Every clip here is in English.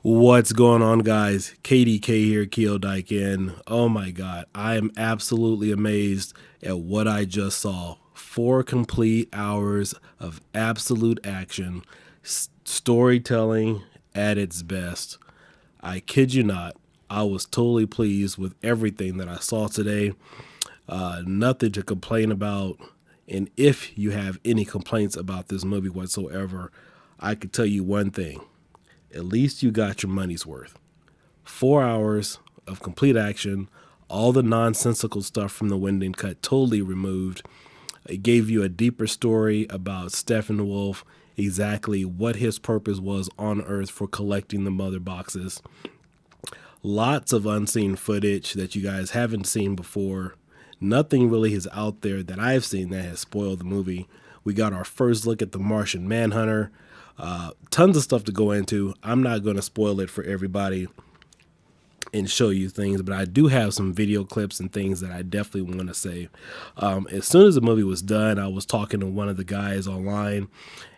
What's going on, guys? KDK here, Keo Daikin. Oh my God, I am absolutely amazed at what I just saw. 4 complete hours of absolute action, storytelling at its best. I kid you not, I was totally pleased with everything that I saw today. Nothing to complain about. And if you have any complaints about this movie whatsoever, I could tell you one thing: at least you got your money's worth. 4 hours of complete action, all the nonsensical stuff from the Winding Cut totally removed. It gave you a deeper story about Steppenwolf, exactly what his purpose was on Earth for collecting the mother boxes. Lots of unseen footage that you guys haven't seen before. Nothing really is out there that I've seen that has spoiled the movie. We got our first look at the Martian Manhunter. Tons of stuff to go into. I'm not going to spoil it for everybody and show you things, but I do have some video clips and things that I definitely want to say. As soon as the movie was done, I was talking to one of the guys online,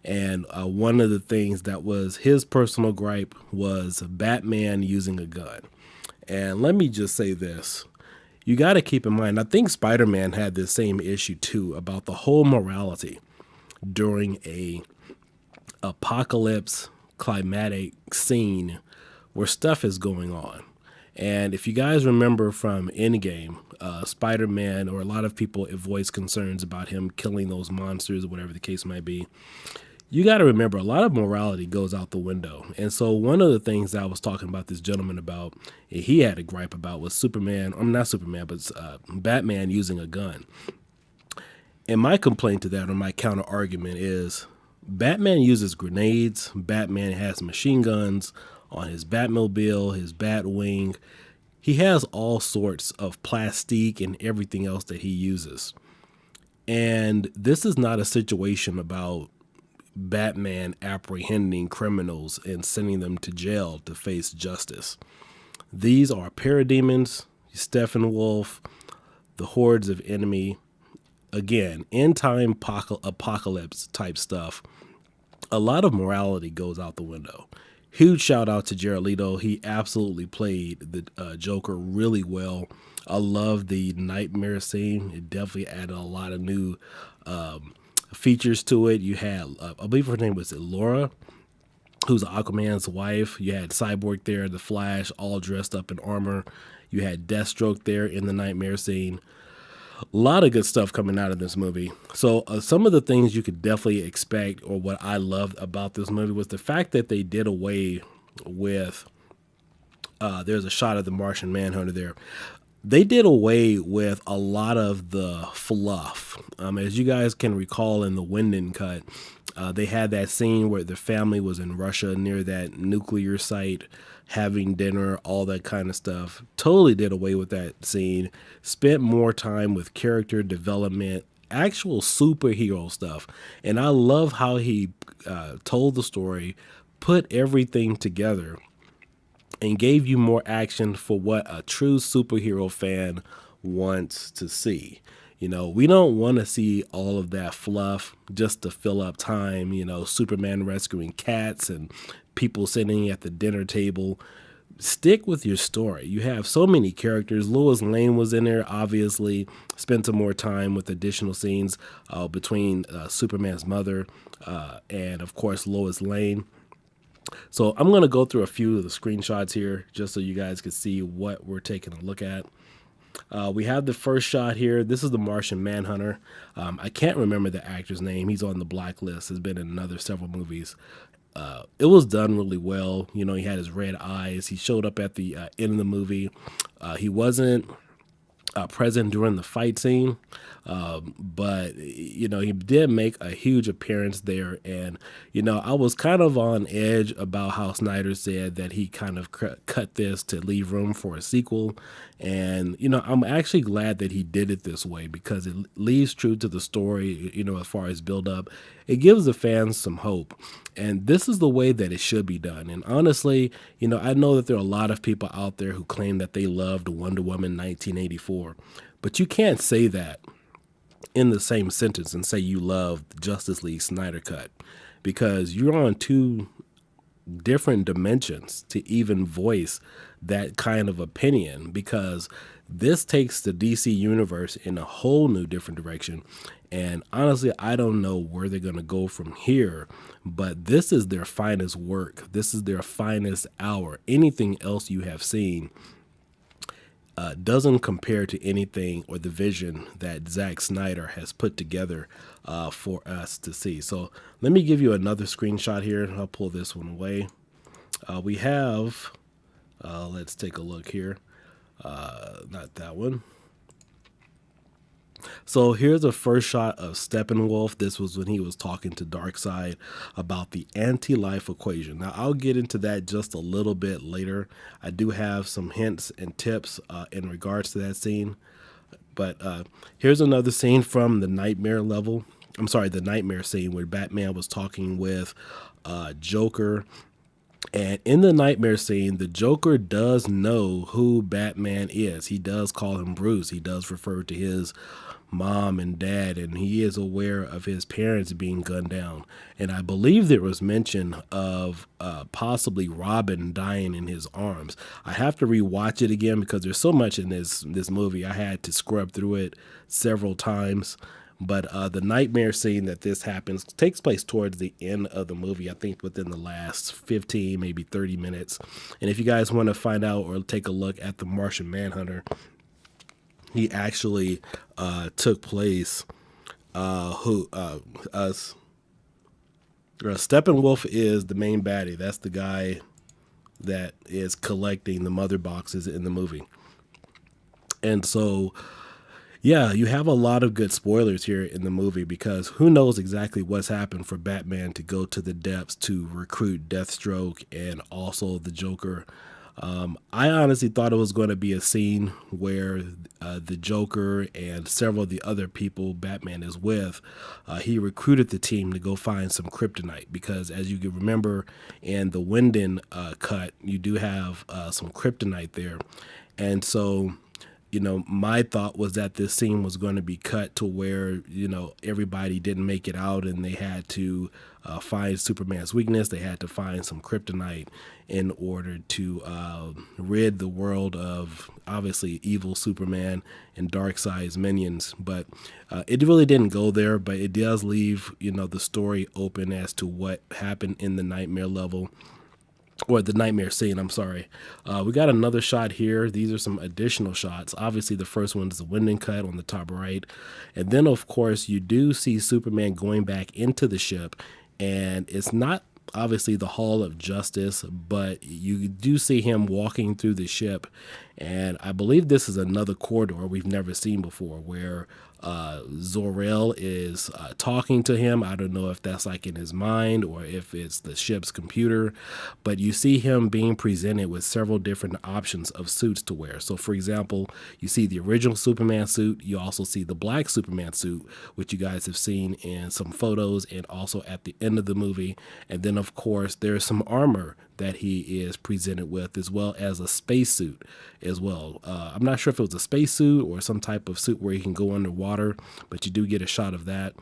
and one of the things that was his personal gripe was Batman using a gun. And let me just say this. You got to keep in mind, I think Spider-Man had this same issue too, about the whole morality during a apocalypse climatic scene where stuff is going on. And if you guys remember from Endgame, Spider-Man, or a lot of people have voiced concerns about him killing those monsters or whatever the case might be. You got to remember, a lot of morality goes out the window. And so one of the things that I was talking about this gentleman about, he had a gripe about, was Superman, I'm not Superman, but Batman using a gun. And my complaint to that, or my counter argument, is Batman uses grenades. Batman has machine guns on his Batmobile, his Batwing. He has all sorts of plastique and everything else that he uses. And this is not a situation about Batman apprehending criminals and sending them to jail to face justice. These are parademons, Steppenwolf, the hordes of enemy. Again, end time apocalypse type stuff. A lot of morality goes out the window. Huge shout out to Jared Leto. He absolutely played the Joker really well. I love the nightmare scene. It definitely added a lot of new features to it. You had, I believe her name was Laura, who's Aquaman's wife. You had Cyborg there, the Flash, all dressed up in armor. You had Deathstroke there in the nightmare scene. A lot of good stuff coming out of this movie. So some of the things you could definitely expect, or what I loved about this movie, was the fact that they did away with, there's a shot of the Martian Manhunter there. They did away with a lot of the fluff. As you guys can recall in the Winding Cut, they had that scene where the family was in Russia near that nuclear site, having dinner, all that kind of stuff. Totally did away with that scene. Spent more time with character development, actual superhero stuff. And I love how he told the story, put everything together, and gave you more action for what a true superhero fan wants to see. You know, we don't want to see all of that fluff just to fill up time, Superman rescuing cats and people sitting at the dinner table. Stick with your story. You have so many characters. Lois Lane was in there, obviously. Spent some more time with additional scenes between Superman's mother and, of course, Lois Lane. So I'm going to go through a few of the screenshots here just so you guys can see what we're taking a look at. We have the first shot here. This is the Martian Manhunter. I can't remember the actor's name. He's on the blacklist. Has been in another several movies. It was done really well. He had his red eyes. He showed up at the end of the movie. He wasn't present during the fight scene, but he did make a huge appearance there. And I was kind of on edge about how Snyder said that he kind of cut this to leave room for a sequel. And I'm actually glad that he did it this way, because it leaves true to the story. As far as build up, it gives the fans some hope. And this is the way that it should be done. And honestly, I know that there are a lot of people out there who claim that they loved Wonder Woman 1984, but you can't say that in the same sentence and say you love Justice League Snyder Cut, because you're on two different dimensions to even voice that kind of opinion, because this takes the DC universe in a whole new different direction. And honestly, I don't know where they're going to go from here, but this is their finest work. This is their finest hour. Anything else you have seen doesn't compare to anything or the vision that Zack Snyder has put together for us to see. So let me give you another screenshot here. I'll pull this one away. We have, let's take a look here. Not that one. So here's a first shot of Steppenwolf. This was when he was talking to Darkseid about the anti-life equation. Now, I'll get into that just a little bit later. I do have some hints and tips in regards to that scene. But here's another scene from the Nightmare level. I'm sorry, the Nightmare scene where Batman was talking with Joker. And in the Nightmare scene, the Joker does know who Batman is. He does call him Bruce. He does refer to his mom and dad, and he is aware of his parents being gunned down. And I believe there was mention of possibly Robin dying in his arms. I have to rewatch it again because there's so much in this movie. I had to scrub through it several times. But the Nightmare scene that this happens takes place towards the end of the movie, I think within the last 15, maybe 30 minutes. And if you guys want to find out or take a look at the Martian Manhunter, he actually took place. Steppenwolf is the main baddie. That's the guy that is collecting the mother boxes in the movie. And so, yeah, you have a lot of good spoilers here in the movie, because who knows exactly what's happened for Batman to go to the depths to recruit Deathstroke and also the Joker. I honestly thought it was going to be a scene where the Joker and several of the other people Batman is with, he recruited the team to go find some kryptonite, because as you can remember in the Winden cut, you do have some kryptonite there. And so, you know, my thought was that this scene was going to be cut to where, you know, everybody didn't make it out and they had to find Superman's weakness. They had to find some kryptonite in order to rid the world of, obviously, evil Superman and Darkseid's minions. But it really didn't go there, but it does leave, you know, the story open as to what happened in the Nightmare level. Or the Nightmare scene, I'm sorry. We got another shot here. These are some additional shots. Obviously, the first one is the Winden cut on the top right. And then, of course, you do see Superman going back into the ship. And it's not obviously the Hall of Justice, but you do see him walking through the ship. And I believe this is another corridor we've never seen before, where Zor-El is talking to him. I don't know if that's like in his mind or if it's the ship's computer, but you see him being presented with several different options of suits to wear. So for example, you see the original Superman suit. You also see the black Superman suit, which you guys have seen in some photos and also at the end of the movie. And then of course there's some armor that he is presented with, as well as a spacesuit as well. I'm not sure if it was a spacesuit or some type of suit where he can go underwater, but you do get a shot of that.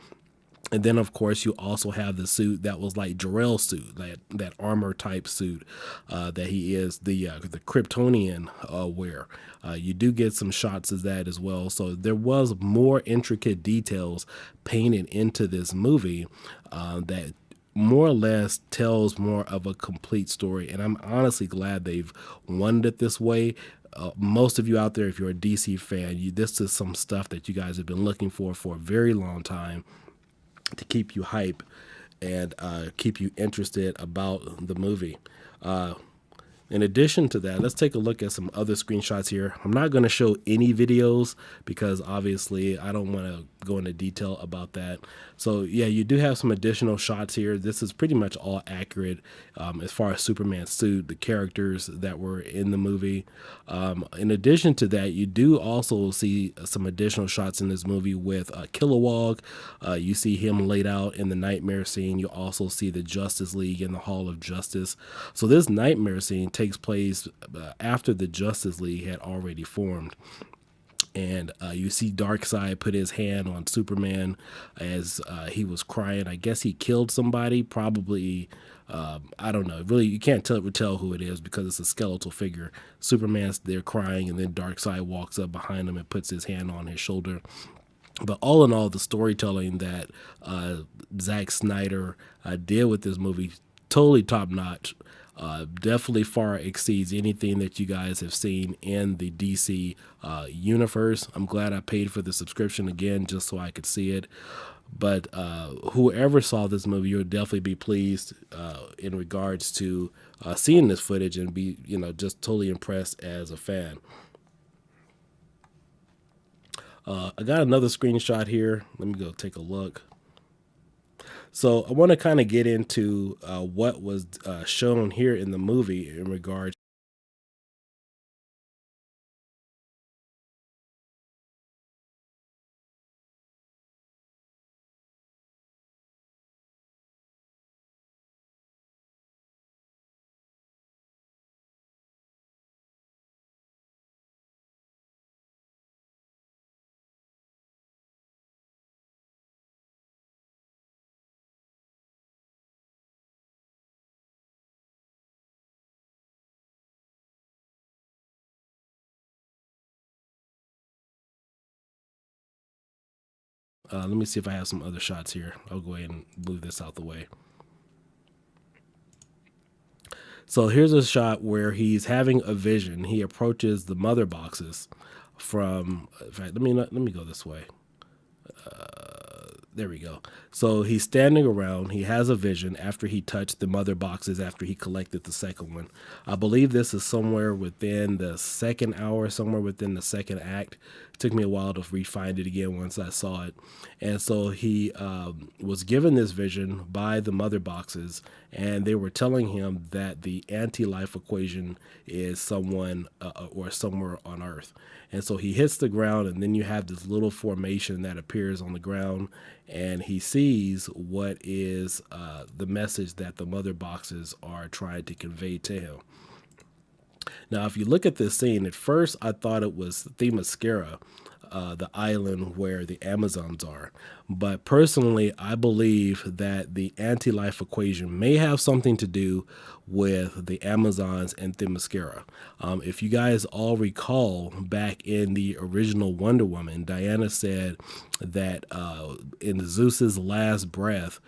And then, of course, you also have the suit that was like Jor-El's suit, that armor type suit that he is the Kryptonian wear. You do get some shots of that as well. So there was more intricate details painted into this movie that more or less tells more of a complete story. And I'm honestly glad they've wanted it this way. Most of you out there, if you're a DC fan, this is some stuff that you guys have been looking for a very long time, to keep you hype and keep you interested about the movie. In addition to that, let's take a look at some other screenshots here. I'm not going to show any videos because obviously I don't want to go into detail about that. So yeah, you do have some additional shots here. This is pretty much all accurate as far as Superman's suit, the characters that were in the movie. In addition to that, you do also see some additional shots in this movie with Kilowog. You see him laid out in the Nightmare scene. You also see the Justice League in the Hall of Justice. So this Nightmare scene takes place after the Justice League had already formed. and you see Darkseid put his hand on Superman as he was crying. I guess he killed somebody, probably. I don't know. Really, you can't tell who it is because it's a skeletal figure. Superman's there crying, and then Darkseid walks up behind him and puts his hand on his shoulder. But all in all, the storytelling that Zack Snyder did with this movie, totally top notch. Definitely far exceeds anything that you guys have seen in the DC universe. I'm glad I paid for the subscription again just so I could see it. But whoever saw this movie, you'll definitely be pleased in regards to seeing this footage and be, just totally impressed as a fan. I got another screenshot here. Let me go take a look. So I want to kind of get into what was shown here in the movie in regards. Let me see if I have some other shots here. I'll go ahead and move this out the way. So here's a shot where he's having a vision. He approaches the mother boxes from. In fact, let me go this way. There we go. So he's standing around. He has a vision after he touched the mother boxes after he collected the second one. I believe this is somewhere within the second hour, somewhere within the second act. It took me a while to re-find it again once I saw it. And so he was given this vision by the mother boxes, and they were telling him that the anti-life equation is someone or somewhere on Earth. And so he hits the ground, and then you have this little formation that appears on the ground, and he sees what is the message that the mother boxes are trying to convey to him. Now, if you look at this scene, at first I thought it was Themyscira, the island where the Amazons are. But personally, I believe that the anti-life equation may have something to do with the Amazons and Themyscira. If you guys all recall, back in the original Wonder Woman, Diana said that in Zeus's last breath,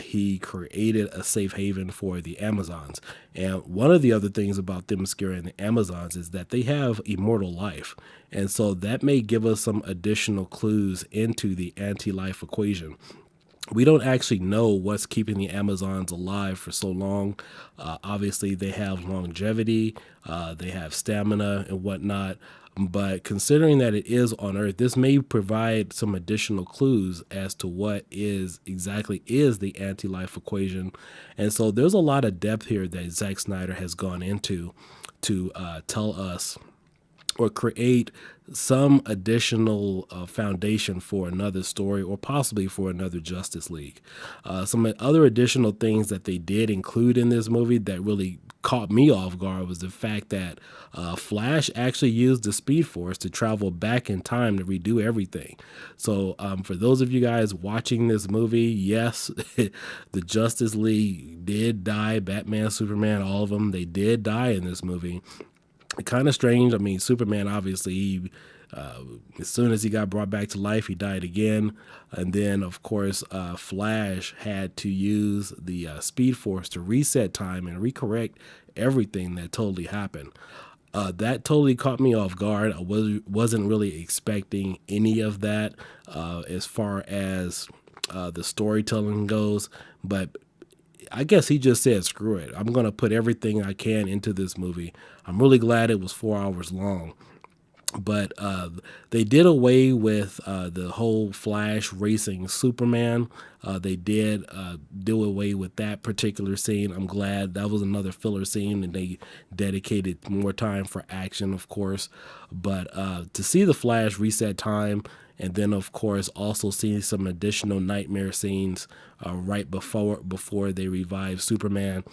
he created a safe haven for the Amazons. And one of the other things about Themyscira and the Amazons is that they have immortal life. And so that may give us some additional clues into the anti-life equation. We don't actually know what's keeping the Amazons alive for so long. Obviously, they have longevity, they have stamina and whatnot. But considering that it is on Earth, this may provide some additional clues as to what is exactly is the anti-life equation. And so there's a lot of depth here that Zack Snyder has gone into to tell us or create some additional foundation for another story or possibly for another Justice League. Some other additional things that they did include in this movie that really caught me off guard was the fact that Flash actually used the Speed Force to travel back in time to redo everything. So for those of you guys watching this movie, yes, the Justice League did die. Batman, Superman, all of them, they did die in this movie. Kind of strange. I mean, Superman, obviously, as soon as he got brought back to life, he died again. And then, of course, Flash had to use the Speed Force to reset time and recorrect everything that totally happened. That totally caught me off guard. I wasn't really expecting any of that as far as the storytelling goes. But I guess he just said, screw it. I'm going to put everything I can into this movie. I'm really glad it was 4 hours long. But they did away with the whole Flash racing Superman. They did do away with that particular scene. I'm glad that was another filler scene, and they dedicated more time for action, of course. But to see the Flash reset time, and then of course also seeing some additional nightmare scenes right before they revive Superman,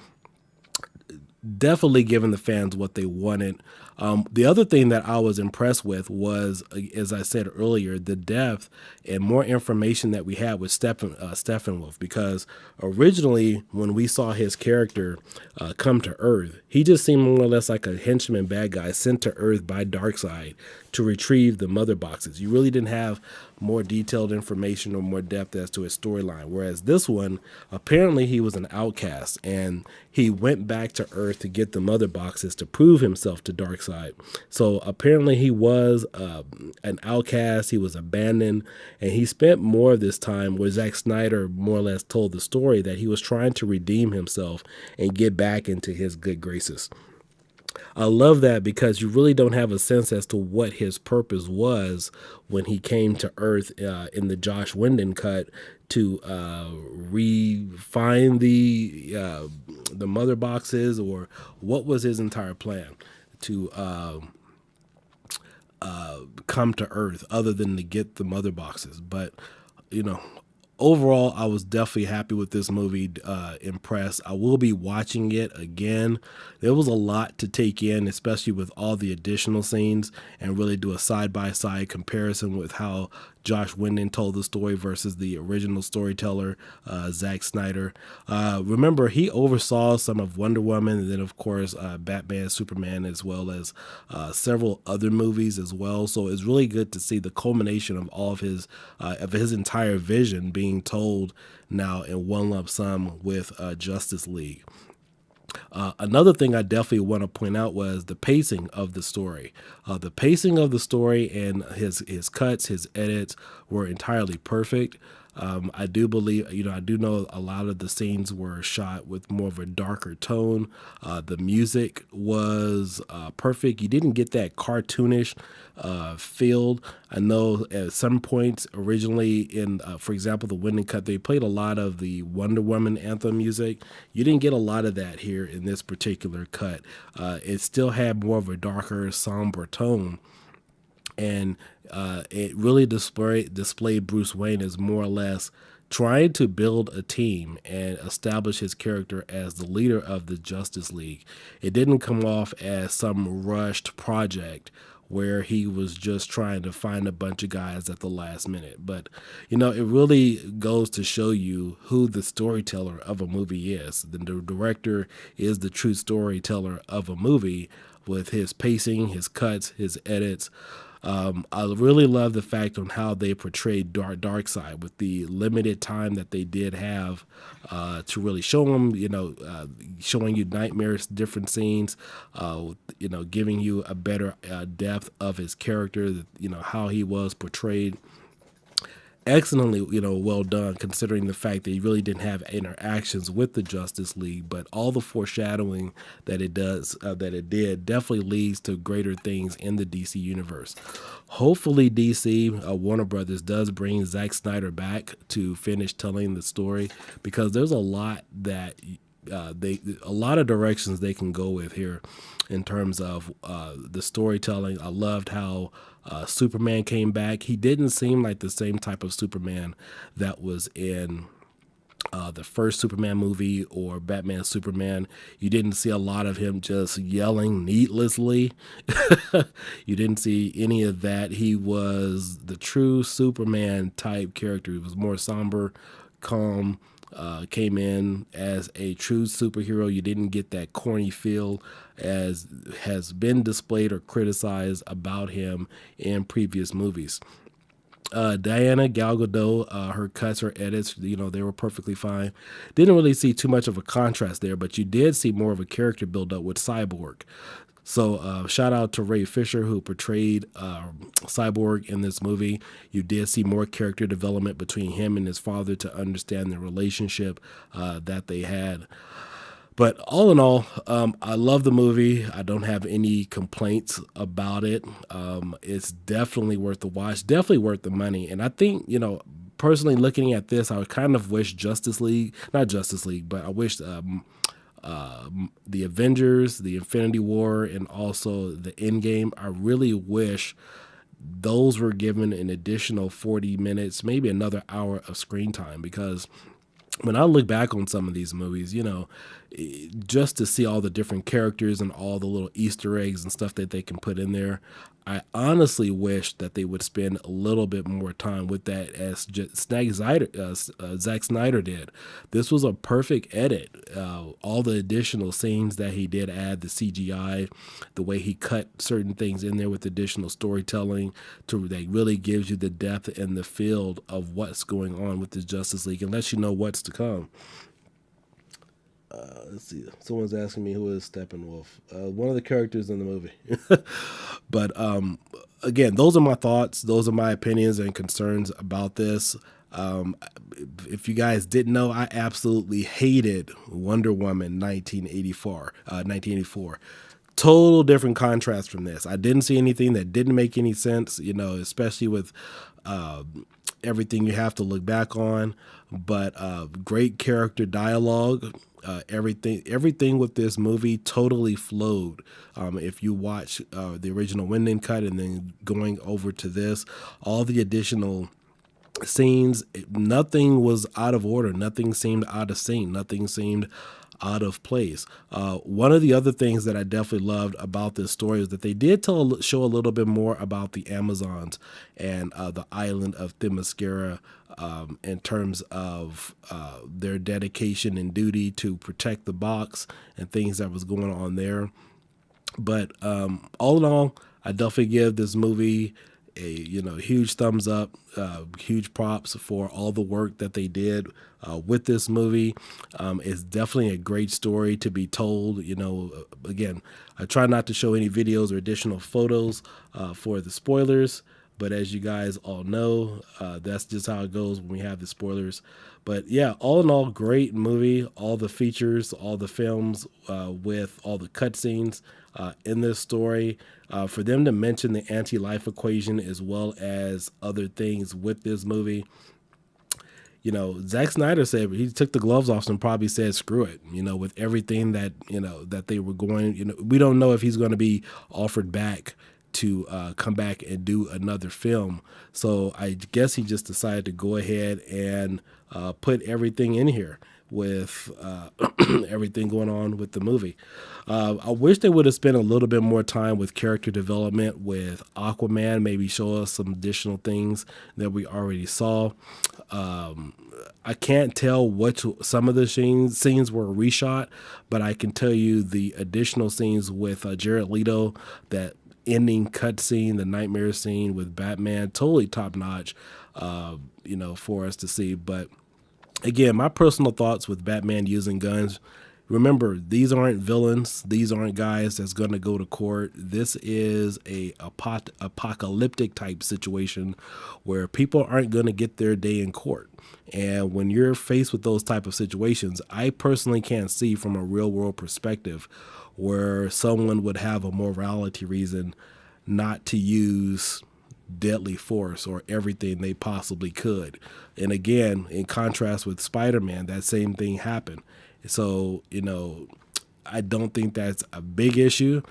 definitely giving the fans what they wanted. The other thing that I was impressed with was, as I said earlier, the depth and more information that we had with Steppenwolf. Because originally, when we saw his character come to Earth, he just seemed more or less like a henchman bad guy sent to Earth by Darkseid to retrieve the mother boxes. You really didn't have more detailed information or more depth as to his storyline. Whereas this one, apparently he was an outcast and he went back to Earth to get the mother boxes to prove himself to Darkseid. So apparently he was an outcast. He was abandoned, and he spent more of this time where Zack Snyder more or less told the story that he was trying to redeem himself and get back into his good graces. I love that because you really don't have a sense as to what his purpose was when he came to Earth in the Josh Whedon cut to refine the mother boxes, or what was his entire plan to come to Earth other than to get the mother boxes. But you know, overall, I was definitely happy with this movie. Impressed. I will be watching it again. There was a lot to take in, especially with all the additional scenes, and really do a side by side comparison with how Josh Whedon told the story versus the original storyteller, Zack Snyder. Remember, he oversaw some of Wonder Woman, and then of course Batman, Superman, as well as several other movies as well. So it's really good to see the culmination of all of his entire vision being told now in one lump sum with Justice League. Another thing I definitely want to point out was the pacing of the story. The pacing of the story and his cuts, his edits were entirely perfect. I do believe, I do know a lot of the scenes were shot with more of a darker tone. The music was perfect. You didn't get that cartoonish feel. I know at some points originally in, for example, the Whedon cut, they played a lot of the Wonder Woman anthem music. You didn't get a lot of that here in this particular cut. It still had more of a darker, somber tone, and it really displayed Bruce Wayne as more or less trying to build a team and establish his character as the leader of the Justice League. It didn't come off as some rushed project where he was just trying to find a bunch of guys at the last minute. But, it really goes to show you who the storyteller of a movie is. The director is the true storyteller of a movie with his pacing, his cuts, his edits. I really love the fact on how they portrayed Darkseid with the limited time that they did have to really show him, showing you nightmares, different scenes, giving you a better depth of his character, how he was portrayed. Excellently, well done, considering the fact that he really didn't have interactions with the Justice League, but all the foreshadowing that it did definitely leads to greater things in the DC universe. Hopefully, DC Warner Brothers does bring Zack Snyder back to finish telling the story, because there's a lot that a lot of directions they can go with here in terms of the storytelling. I loved how Superman came back. He didn't seem like the same type of Superman that was in the first Superman movie or Batman Superman. You didn't see a lot of him just yelling needlessly. You didn't see any of that. He was the true Superman type character. He was more somber, calm, came in as a true superhero. You didn't get that corny feel as has been displayed or criticized about him in previous movies. Diana Gal Gadot, her cuts, her edits, they were perfectly fine. Didn't really see too much of a contrast there, but you did see more of a character build up with Cyborg. So shout out to Ray Fisher, who portrayed Cyborg in this movie. You did see more character development between him and his father to understand the relationship that they had. But all in all, I love the movie. I don't have any complaints about it. It's definitely worth the watch, definitely worth the money. And I think, personally looking at this, I would kind of wish not Justice League, but I wish the Avengers, the Infinity War, and also the Endgame, I really wish those were given an additional 40 minutes, maybe another hour of screen time, because when I look back on some of these movies, just to see all the different characters and all the little Easter eggs and stuff that they can put in there. I honestly wish that they would spend a little bit more time with that, as Zack Snyder did. This was a perfect edit. All the additional scenes that he did add, the CGI, the way he cut certain things in there with additional storytelling, to that really gives you the depth and the feel of what's going on with the Justice League and lets you know what's to come. Let's see. Someone's asking me who is Steppenwolf. One of the characters in the movie. But again, those are my thoughts. Those are my opinions and concerns about this. If you guys didn't know, I absolutely hated Wonder Woman 1984. 1984. Total different contrast from this. I didn't see anything that didn't make any sense, especially with everything you have to look back on. But great character dialogue. Everything with this movie totally flowed. If you watch the original Winding cut and then going over to this, all the additional scenes, nothing was out of order. Nothing seemed out of scene. Nothing seemed out of place. One of the other things that I definitely loved about this story is that they did show a little bit more about the Amazons and the island of Themyscira, in terms of their dedication and duty to protect the box and things that was going on there. But all in all, I definitely give this movie a huge thumbs up, huge props for all the work that they did with this movie. It's definitely a great story to be told. Again, I try not to show any videos or additional photos for the spoilers, but as you guys all know, that's just how it goes when we have the spoilers. But yeah, all in all, great movie. All the features, all the films with all the cutscenes in this story. For them to mention the anti-life equation as well as other things with this movie, Zack Snyder said he took the gloves off and probably said, screw it, with everything that, that they were going, we don't know if he's going to be offered back to come back and do another film. So I guess he just decided to go ahead and put everything in here with everything going on with the movie. I wish they would have spent a little bit more time with character development with Aquaman, maybe show us some additional things that we already saw. I can't tell which some of the scenes were reshot, but I can tell you the additional scenes with Jared Leto, that ending cut scene, the nightmare scene with Batman, totally top notch, for us to see. But again, my personal thoughts with Batman using guns. Remember, these aren't villains. These aren't guys that's going to go to court. This is a apocalyptic type situation where people aren't going to get their day in court. And when you're faced with those type of situations, I personally can't see from a real world perspective where someone would have a morality reason not to use deadly force or everything they possibly could. And again, in contrast with Spider-Man, that same thing happened. So, I don't think that's a big issue.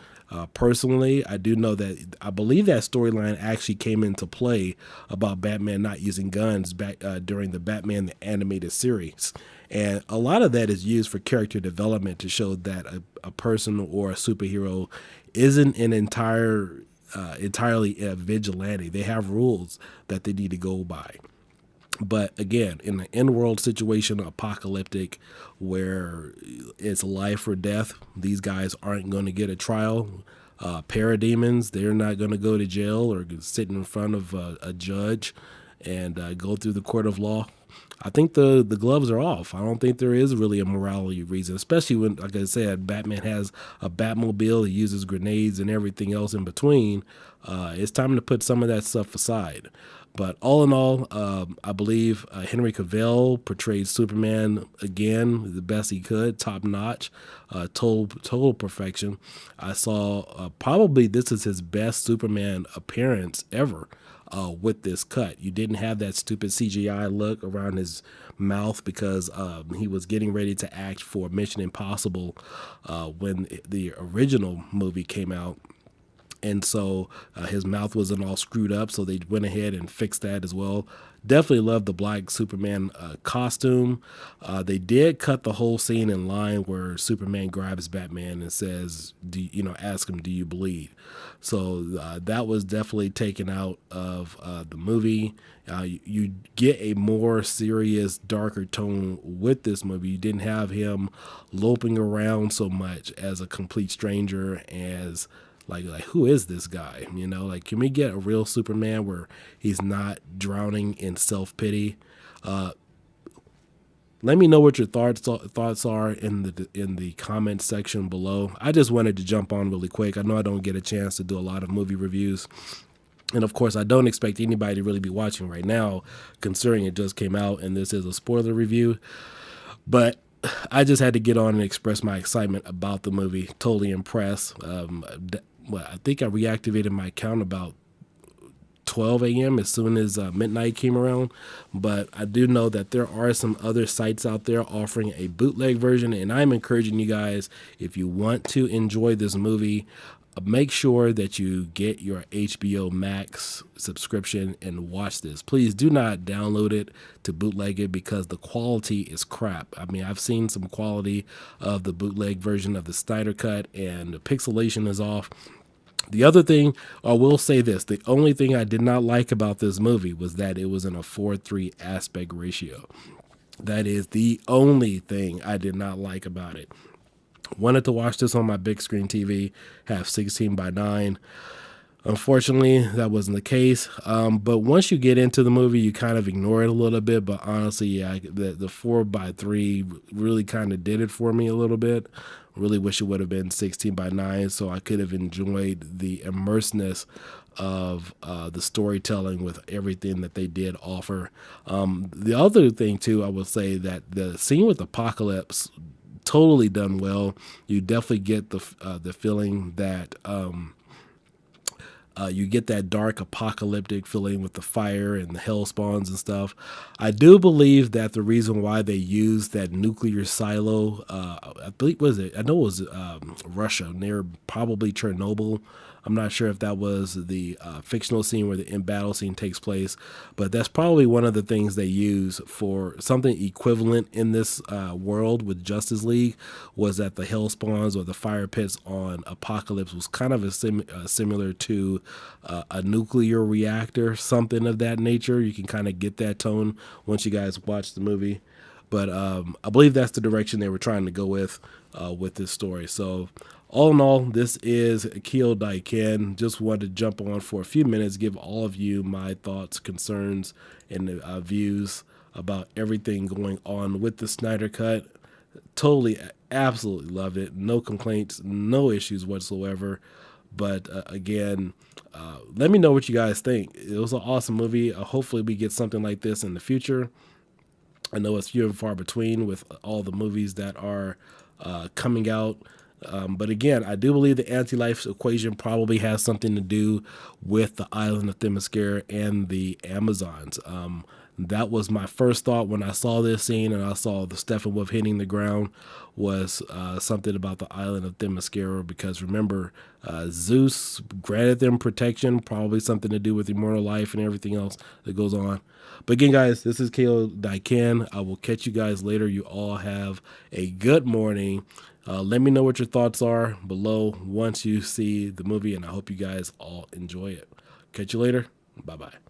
Personally, I do know that I believe that storyline actually came into play about Batman not using guns back during the Batman the animated series. And a lot of that is used for character development to show that a person or a superhero isn't an entirely a vigilante. They have rules that they need to go by. But again, in an in-world situation, apocalyptic, where it's life or death, these guys aren't going to get a trial. Parademons, they're not going to go to jail or sit in front of a judge and go through the court of law. I think the gloves are off. I don't think there is really a morality reason, especially when, like I said, Batman has a Batmobile. He uses grenades and everything else in between. It's time to put some of that stuff aside. But all in all, I believe Henry Cavill portrayed Superman again the best he could, top notch, total perfection. I saw probably this is his best Superman appearance ever with this cut. You didn't have that stupid CGI look around his mouth because he was getting ready to act for Mission Impossible when the original movie came out. and so his mouth wasn't all screwed up, so they went ahead and fixed that as well. Definitely love the black Superman costume. They did cut the whole scene in line where Superman grabs Batman and says, ask him, do you bleed? So that was definitely taken out of the movie. You get a more serious, darker tone with this movie. You didn't have him loping around so much as a complete stranger, as like who is this guy? Like, can we get a real Superman where he's not drowning in self-pity? Let me know what your thoughts are in the comment section below. I just wanted to jump on really quick. I know I don't get a chance to do a lot of movie reviews, and of course I don't expect anybody to really be watching right now, considering it just came out and this is a spoiler review. But I just had to get on and express my excitement about the movie. Totally impressed. I think I reactivated my account about 12 a.m. as soon as midnight came around. But I do know that there are some other sites out there offering a bootleg version, and I'm encouraging you guys, if you want to enjoy this movie, make sure that you get your HBO Max subscription and watch this. Please do not download it to bootleg it, because the quality is crap. I mean, I've seen some quality of the bootleg version of the Snyder cut, and the pixelation is off. The other thing, I will say this, the only thing I did not like about this movie was that it was in a 4:3 aspect ratio. That is the only thing I did not like about it. Wanted to watch this on my big screen TV, have 16:9. Unfortunately, that wasn't the case. But once you get into the movie, you kind of ignore it a little bit. But honestly, yeah, the 4:3 really kind of did it for me a little bit. Really wish it would have been 16:9, so I could have enjoyed the immersiveness of the storytelling with everything that they did offer. The other thing too, I would say that the scene with Apocalypse, totally done well. You definitely get the feeling that. You get that dark apocalyptic feeling with the fire and the hell spawns and stuff. I do believe that the reason why they used that nuclear silo, I believe, I know it was Russia, near probably Chernobyl. I'm not sure if that was the fictional scene where the in battle scene takes place, but that's probably one of the things they use for something equivalent in this world with Justice League, was that the hell spawns or the fire pits on Apocalypse was kind of similar to a nuclear reactor, something of that nature. You can kind of get that tone once you guys watch the movie. But I believe that's the direction they were trying to go with this story. So all in all, this is Kyo Daiken. Just wanted to jump on for a few minutes, give all of you my thoughts, concerns, and views about everything going on with the Snyder Cut. Totally, absolutely loved it. No complaints, no issues whatsoever. But again, let me know what you guys think. It was an awesome movie. Hopefully we get something like this in the future. I know it's few and far between with all the movies that are coming out. But again, I do believe the anti-life equation probably has something to do with the island of Themyscira and the Amazons. That was my first thought when I saw this scene and I saw the Steppenwolf hitting the ground, was something about the island of Themyscira, because remember, Zeus granted them protection, probably something to do with immortal life and everything else that goes on. But again, guys, this is Kyo Daiken. I will catch you guys later. You all have a good morning. Let me know what your thoughts are below once you see the movie, and I hope you guys all enjoy it. Catch you later. Bye-bye.